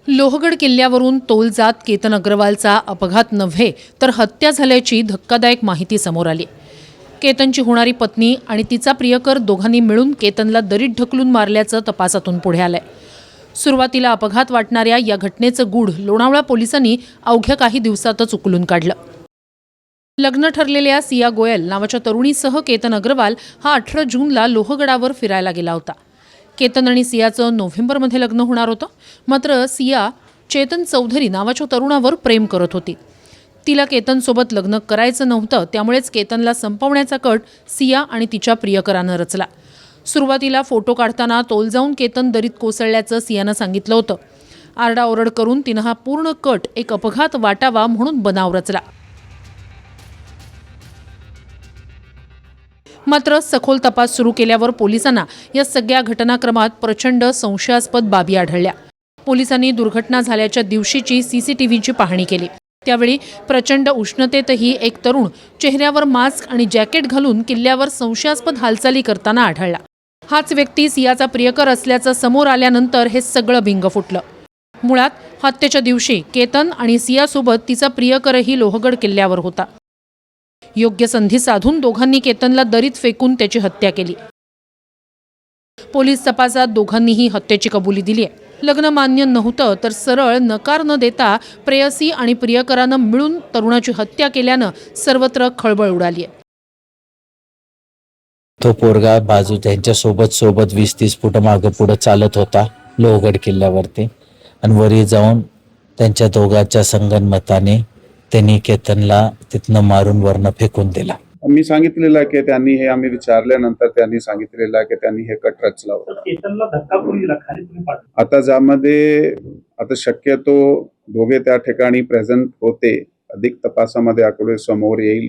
लोहगड किल्ल्यावरून तोलजात केतन अग्रवालचा अपघात नव्हे तर हत्या झाल्याची धक्कादायक माहिती समोर आली। केतनची होणारी पत्नी आणि तिचा प्रियकर दोघांनी मिळून केतनला दरीत ढकलून मारल्याचं तपासातून पुढे आलंय। सुरुवातीला अपघात वाटणाऱ्या या घटनेचं गूढ लोणावळा पोलिसांनी अवघ्या काही दिवसातच उकलून काढलं। लग्न ठरलेल्या सिया गोयल नावाच्या तरुणीसह केतन अग्रवाल हा 18 जूनला लोहगडावर फिरायला गेला होता। केतन आणि सियाचं नोव्हेंबरमध्ये लग्न होणार होतं, मात्र सिया चेतन चौधरी नावाच्या तरुणावर प्रेम करत होती। तिला केतनसोबत लग्न करायचं नव्हतं, त्यामुळेच केतनला संपवण्याचा कट सिया आणि तिच्या प्रियकरानं रचला। सुरुवातीला फोटो काढताना तोल जाऊन केतन दरीत कोसळल्याचं सियानं सांगितलं होतं। आरडाओरड करून तिनं हा पूर्ण कट एक अपघात वाटावा म्हणून बनाव रचला। मात्र सखोल तपास सुरू केल्यावर पोलिसांना या सगळ्या घटनाक्रमात प्रचंड संशयास्पद बाबी आढळल्या। पोलिसांनी दुर्घटना झाल्याच्या दिवशीची सीसीटीव्हीची पाहणी केली। त्यावेळी प्रचंड उष्णतेतही एक तरुण चेहऱ्यावर मास्क आणि जॅकेट घालून किल्ल्यावर संशयास्पद हालचाली करताना आढळला। हाच व्यक्ती सियाचा प्रियकर असल्याचं समोर आल्यानंतर हे सगळं भिंग फुटलं। मुळात हत्येच्या दिवशी केतन आणि सियासोबत तिचा प्रियकरही लोहगड किल्ल्यावर होता। योग्य संधी साधून दोघांनी केतनला दरीत फेकून त्याची हत्या केली। पोलीस तपासात दोघांनीही हत्येची कबुली दिली आहे। लग्न मान्य नव्हतं तर सरळ नकार न देता प्रेयसी आणि प्रियकरानं मिळून तरुणाची हत्या केल्यानं सर्वत्र खळबळ उडाली आहे। तो पोरगा बाजू त्यांच्या सोबत 20-30 फूट मागे पुढे चालत होता लोहगड किल्ल्यावरती, आणि वरी जाऊन त्यांच्या दोघांच्या संगनमताने त्यांनी केतनला तिथनं मारून वरनं फेकून दिला। मी सांगितलेलं आहे की त्यांनी हे आम्ही विचारल्यानंतर त्यांनी सांगितलेलं आहे की त्यांनी हे कट रचला होता। केतनला धक्का कोणी दिला, खाली तुम्ही पाठवलं? आता ज्यामध्ये आता शक्यतो दोघे त्या ठिकाणी प्रेझेंट होते, अधिक तपासामध्ये आकडे समोर येईल।